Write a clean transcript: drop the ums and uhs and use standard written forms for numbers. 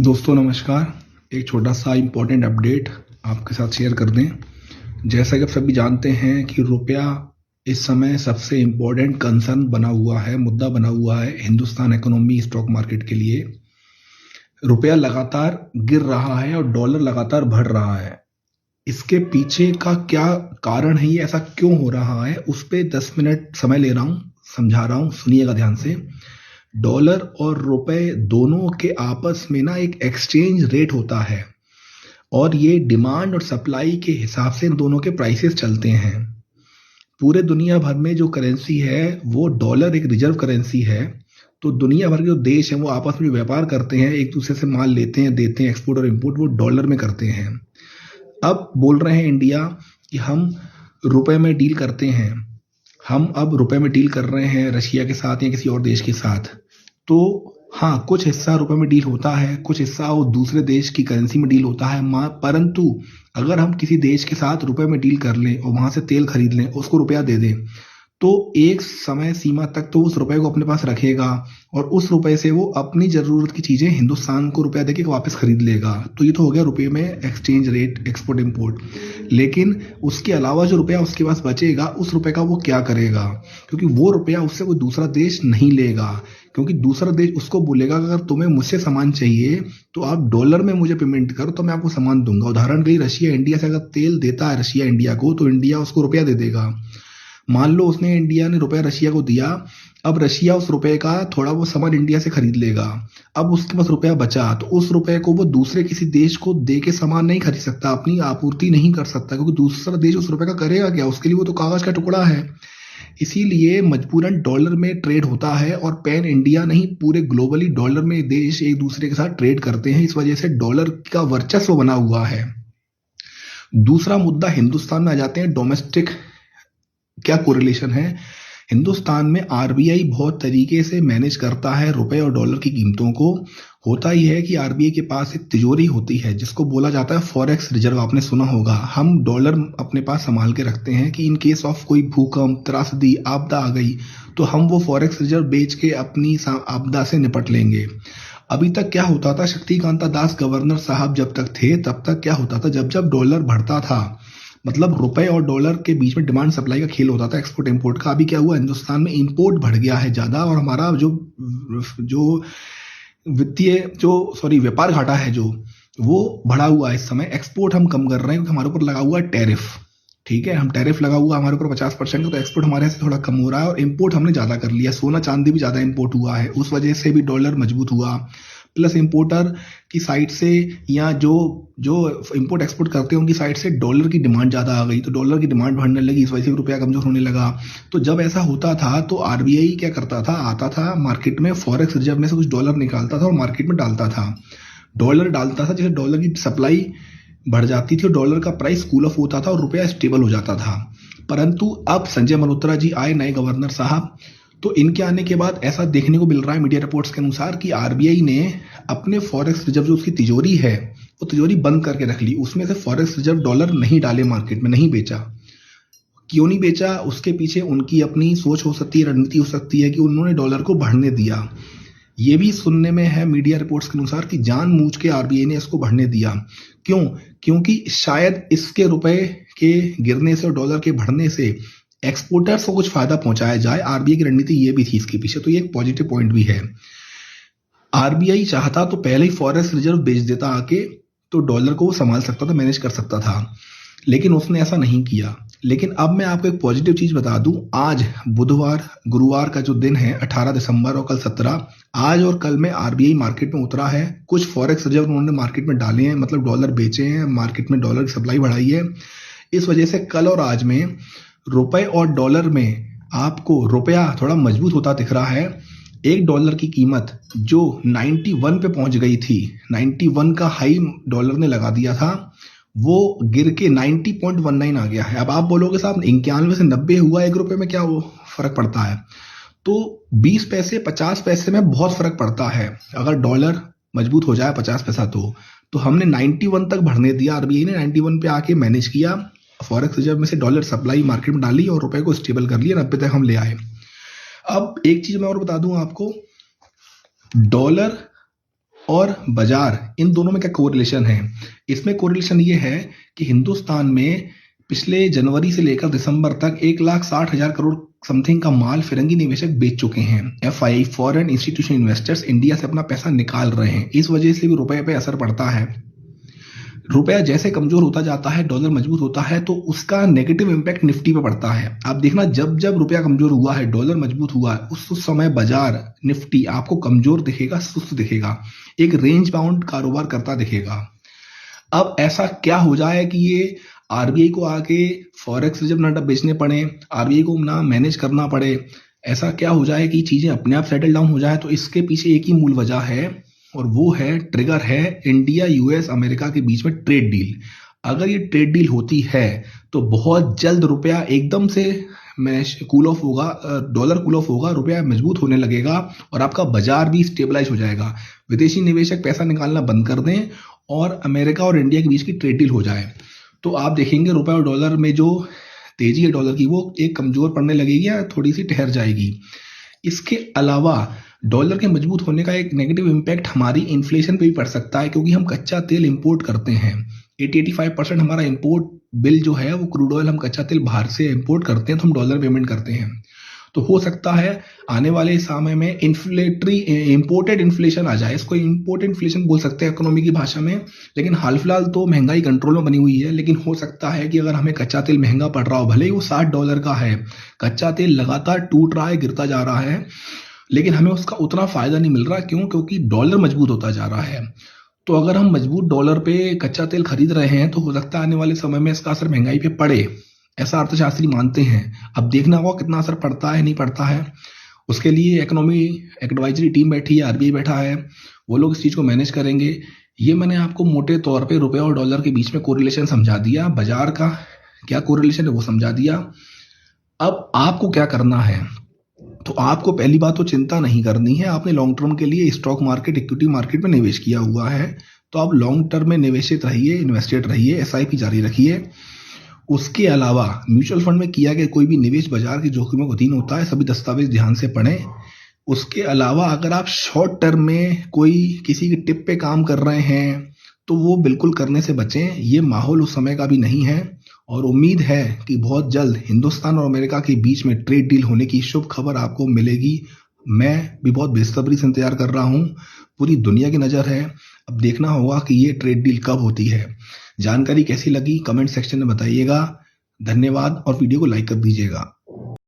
दोस्तों नमस्कार। एक छोटा सा इम्पोर्टेंट अपडेट आपके साथ शेयर कर दें। जैसा कि आप सभी जानते हैं कि रुपया इस समय सबसे इम्पोर्टेंट कंसर्न बना हुआ है, मुद्दा बना हुआ है हिंदुस्तान इकोनॉमी स्टॉक मार्केट के लिए। रुपया लगातार गिर रहा है और डॉलर लगातार बढ़ रहा है। इसके पीछे का क्या कारण है, ये ऐसा क्यों हो रहा है, उस पर 10 मिनट समय ले रहा हूँ, समझा रहा हूँ, सुनिएगा ध्यान से। डॉलर और रुपए दोनों के आपस में ना एक एक्सचेंज रेट होता है और ये डिमांड और सप्लाई के हिसाब से इन दोनों के प्राइसेस चलते हैं। पूरे दुनिया भर में जो करेंसी है वो डॉलर एक रिजर्व करेंसी है। तो दुनिया भर के जो देश हैं वो आपस में जो व्यापार करते हैं, एक दूसरे से माल लेते हैं, देते हैं, एक्सपोर्ट और इंपोर्ट, वो डॉलर में करते हैं। अब बोल रहे हैं इंडिया कि हम रुपए में डील करते हैं, हम अब रुपए में डील कर रहे हैं रशिया के साथ या किसी और देश के साथ। तो हाँ, कुछ हिस्सा रुपए में डील होता है, कुछ हिस्सा वो दूसरे देश की करेंसी में डील होता है। परंतु अगर हम किसी देश के साथ रुपए में डील कर लें और वहां से तेल खरीद लें, उसको रुपया दे दें, तो एक समय सीमा तक तो उस रुपए को अपने पास रखेगा और उस रुपए से वो अपनी जरूरत की चीजें हिंदुस्तान को रुपया देके वापस खरीद लेगा। तो ये तो हो गया रुपये में एक्सचेंज रेट, एक्सपोर्ट इंपोर्ट। लेकिन उसके अलावा जो रुपया उसके पास बचेगा, उस रुपए का वो क्या करेगा? क्योंकि वो रुपया उससे कोई दूसरा देश नहीं लेगा, क्योंकि दूसरा देश उसको बोलेगा अगर तुम्हें मुझसे सामान चाहिए तो आप डॉलर में मुझे पेमेंट करो तो मैं आपको सामान दूंगा। उदाहरण के लिए रशिया इंडिया से अगर तेल देता है रशिया इंडिया को, तो इंडिया उसको रुपया दे देगा। मान लो उसने इंडिया ने रुपया रशिया को दिया, अब रशिया उस रुपए का थोड़ा वो सामान इंडिया से खरीद लेगा। अब उसके पास रुपया बचा तो उस रुपए को वो दूसरे किसी देश को दे के सामान नहीं खरीद सकता, अपनी आपूर्ति नहीं कर सकता, क्योंकि दूसरा देश उस रुपए का करेगा क्या? उसके लिए वो तो कागज का टुकड़ा है। इसीलिए मजबूरन डॉलर में ट्रेड होता है और पैन इंडिया नहीं, पूरे ग्लोबली डॉलर में देश एक दूसरे के साथ ट्रेड करते हैं। इस वजह से डॉलर का वर्चस्व बना हुआ है। दूसरा मुद्दा, हिंदुस्तान में आ जाते हैं। डोमेस्टिक क्या कोरिलेशन है? हिंदुस्तान में आरबीआई बहुत तरीके से मैनेज करता है रुपए और डॉलर की कीमतों को। होता ही है कि आरबीआई के पास एक तिजोरी होती है जिसको बोला जाता है फॉरेक्स रिजर्व। आपने सुना होगा, हम डॉलर अपने पास संभाल के रखते हैं कि इन केस ऑफ कोई भूकंप, त्रासदी, आपदा आ गई तो हम वो फॉरेक्स रिजर्व बेच के अपनी आपदा से निपट लेंगे। अभी तक क्या होता था, शक्तिकांता दास गवर्नर साहब जब तक थे तब तक क्या होता था, जब जब डॉलर बढ़ता था, मतलब रुपए और डॉलर के बीच में डिमांड सप्लाई का खेल होता था, एक्सपोर्ट इंपोर्ट का। अभी क्या हुआ, हिंदुस्तान में इंपोर्ट बढ़ गया है ज्यादा और हमारा जो जो वित्तीय व्यापार घाटा है जो वो बढ़ा हुआ है। इस समय एक्सपोर्ट हम कम कर रहे हैं क्योंकि हमारे ऊपर लगा हुआ है टैरिफ। ठीक है, हम टैरिफ लगा हुआ हमारे ऊपर 50% का, तो एक्सपोर्ट हमारे यहाँ से थोड़ा कम हो रहा है और इंपोर्ट हमने ज्यादा कर लिया। सोना चांदी भी ज्यादा इंपोर्ट हुआ है, उस वजह से भी डॉलर मजबूत हुआ। प्लस इंपोर्टर की साइड से या जो जो इंपोर्ट एक्सपोर्ट करते हैं उनकी साइड से डॉलर की डिमांड ज़्यादा आ गई, तो डॉलर की डिमांड बढ़ने लगी, इस वजह से रुपया कमजोर होने लगा। तो जब ऐसा होता था तो आरबीआई क्या करता था, आता था मार्केट में, फॉरेक्स रिजर्व में से कुछ डॉलर निकालता था और मार्केट में डालता था। डॉलर डालता था, जैसे डॉलर की सप्लाई बढ़ जाती थी और डॉलर का प्राइस कूल ऑफ होता था और रुपया स्टेबल हो जाता था। परंतु अब संजय मल्होत्रा जी आए, नए गवर्नर साहब, तो इनके आने के बाद ऐसा देखने को मिल रहा है मीडिया रिपोर्ट्स के अनुसार कि आरबीआई ने अपने फॉरेक्स रिजर्व जो उसकी तिजोरी है वो तिजोरी बंद करके रख ली। उसमें से फॉरेक्स रिजर्व डॉलर नहीं डाले, मार्केट में नहीं बेचा। क्यों नहीं बेचा? उसके पीछे उनकी अपनी सोच हो सकती है, रणनीति हो सकती है कि उन्होंने डॉलर को बढ़ने दिया। ये भी सुनने में है मीडिया रिपोर्ट्स के अनुसार कि जानबूझ के आरबीआई ने इसको बढ़ने दिया। क्यों? क्योंकि शायद इसके रुपए के गिरने से और डॉलर के बढ़ने से एक्सपोर्टर्स को कुछ फायदा पहुंचाया जाए। आरबीआई की रणनीति ये भी थी इसके पीछे, तो ये एक पॉजिटिव पॉइंट भी है। आरबीआई चाहता तो पहले ही फॉरेक्स रिजर्व बेच देता आके, तो डॉलर को वो संभाल सकता था, मैनेज कर सकता था, लेकिन उसने ऐसा नहीं किया। लेकिन अब मैं आपको एक पॉजिटिव चीज बता दूं, आज बुधवार गुरुवार का जो दिन है 18 दिसंबर और कल 17, आज और कल में आरबीआई मार्केट में उतरा है। कुछ फॉरेक्स रिजर्व उन्होंने मार्केट में डाले हैं, मतलब डॉलर बेचे हैं, मार्केट में डॉलर की सप्लाई बढ़ाई है। इस वजह से कल और आज में रुपए और डॉलर में आपको रुपया थोड़ा मजबूत होता दिख रहा है। एक डॉलर की कीमत जो 91 पे पहुंच गई थी, 91 का हाई डॉलर ने लगा दिया था, वो गिर के 90.19 आ गया है। अब आप बोलोगे साहब 91 से 90 हुआ, एक रुपए में क्या वो फर्क पड़ता है? तो 20 पैसे 50 पैसे में बहुत फर्क पड़ता है। अगर डॉलर मजबूत हो जाए 50 पैसा तो हमने 91 तक बढ़ने दिया, आरबीआई ने 91 पे आके मैनेज किया, फॉरेक्स रिजर्व में से डॉलर सप्लाई मार्केट में डाली और रुपए को स्टेबल कर लिया, 90 तक हम ले आए। अब एक चीज मैं और बता दूं आपको, डॉलर और बाजार, इन दोनों में क्या कोरिलेशन है? इसमें कोरिलेशन ये है कि हिंदुस्तान में पिछले जनवरी से लेकर दिसंबर तक 1,60,000 करोड़ समथिंग का माल फिरंगी निवेशक बेच चुके हैं। FI, foreign institution investors India से अपना पैसा निकाल रहे हैं। इस वजह से भी रुपए पे असर पड़ता है। रुपया जैसे कमजोर होता जाता है, डॉलर मजबूत होता है, तो उसका नेगेटिव इंपैक्ट निफ्टी पे पड़ता है। आप देखना, जब जब रुपया कमजोर हुआ है, डॉलर मजबूत हुआ है, उस समय बाजार निफ्टी आपको कमजोर दिखेगा, सुस्त दिखेगा, एक रेंज बाउंड कारोबार करता दिखेगा। अब ऐसा क्या हो जाए कि ये आरबीआई को आके फॉरेक्स रिजर्व ना बेचने पड़े, आरबीआई को ना मैनेज करना पड़े, ऐसा क्या हो जाए कि चीजें अपने आप सेटल डाउन हो जाए? तो इसके पीछे एक ही मूल वजह है, और वो है, ट्रिगर है इंडिया, यूएस, अमेरिका के बीच में ट्रेड डील। अगर ये ट्रेड डील होती है तो बहुत जल्द रुपया एकदम से कूल ऑफ होगा, डॉलर कूल ऑफ होगा, रुपया मजबूत होने लगेगा और आपका बाजार भी स्टेबलाइज हो जाएगा। विदेशी निवेशक पैसा निकालना बंद कर दें और अमेरिका और इंडिया के बीच की ट्रेड डील हो जाए, तो आप देखेंगे रुपये और डॉलर में जो तेजी है डॉलर की, वो एक कमजोर पड़ने लगेगी या थोड़ी सी ठहर जाएगी। इसके अलावा डॉलर के मजबूत होने का एक नेगेटिव इम्पैक्ट हमारी इन्फ्लेशन पे भी पड़ सकता है, क्योंकि हम कच्चा तेल इंपोर्ट करते हैं। 80-85% हमारा इंपोर्ट बिल जो है वो क्रूड ऑयल, हम कच्चा तेल बाहर से इंपोर्ट करते हैं, तो हम डॉलर पेमेंट करते हैं। तो हो सकता है आने वाले समय में इंपोर्टेड इन्फ्लेशन आ जाए। इसको इंपोर्टेड इन्फ्लेशन बोल सकते हैं इकोनॉमी की भाषा में, लेकिन हाल फिलहाल तो महंगाई कंट्रोल में बनी हुई है। लेकिन हो सकता है कि अगर हमें कच्चा तेल महंगा पड़ रहा हो, भले ही वो $60 का है, कच्चा तेल लगातार टूट रहा है, गिरता जा रहा है, लेकिन हमें उसका उतना फायदा नहीं मिल रहा। क्यों? क्योंकि डॉलर मजबूत होता जा रहा है। तो अगर हम मजबूत डॉलर पे कच्चा तेल खरीद रहे हैं, तो हो सकता है आने वाले समय में इसका असर महंगाई पे पड़े, ऐसा अर्थशास्त्री मानते हैं। अब देखना होगा कितना असर पड़ता है, नहीं पड़ता है। उसके लिए इकोनॉमी एडवाइजरी टीम बैठी है, आरबीआई बैठा है, वो लोग इस चीज को मैनेज करेंगे। ये मैंने आपको मोटे तौर पे रुपए और डॉलर के बीच में कोरिलेशन समझा दिया, बाजार का क्या कोरिलेशन है वो समझा दिया। अब आपको क्या करना है? तो आपको पहली बात तो चिंता नहीं करनी है। आपने लॉन्ग टर्म के लिए स्टॉक मार्केट, इक्विटी मार्केट में निवेश किया हुआ है, तो आप लॉन्ग टर्म में निवेशित रहिए, इन्वेस्टेड रहिए, एसआईपी जारी रखिए। उसके अलावा म्यूचुअल फंड में किया गया कोई भी निवेश बाजार के जोखिमों को अधीन होता है, सभी दस्तावेज ध्यान से पढ़ें। उसके अलावा अगर आप शॉर्ट टर्म में कोई किसी की टिप पे काम कर रहे हैं, तो वो बिल्कुल करने से बचें। ये माहौल उस समय का भी नहीं है, और उम्मीद है कि बहुत जल्द हिंदुस्तान और अमेरिका के बीच में ट्रेड डील होने की शुभ खबर आपको मिलेगी। मैं भी बहुत बेसब्री से इंतजार कर रहा हूं। पूरी दुनिया की नजर है, अब देखना होगा कि ये ट्रेड डील कब होती है। जानकारी कैसी लगी कमेंट सेक्शन में बताइएगा। धन्यवाद, और वीडियो को लाइक कर दीजिएगा।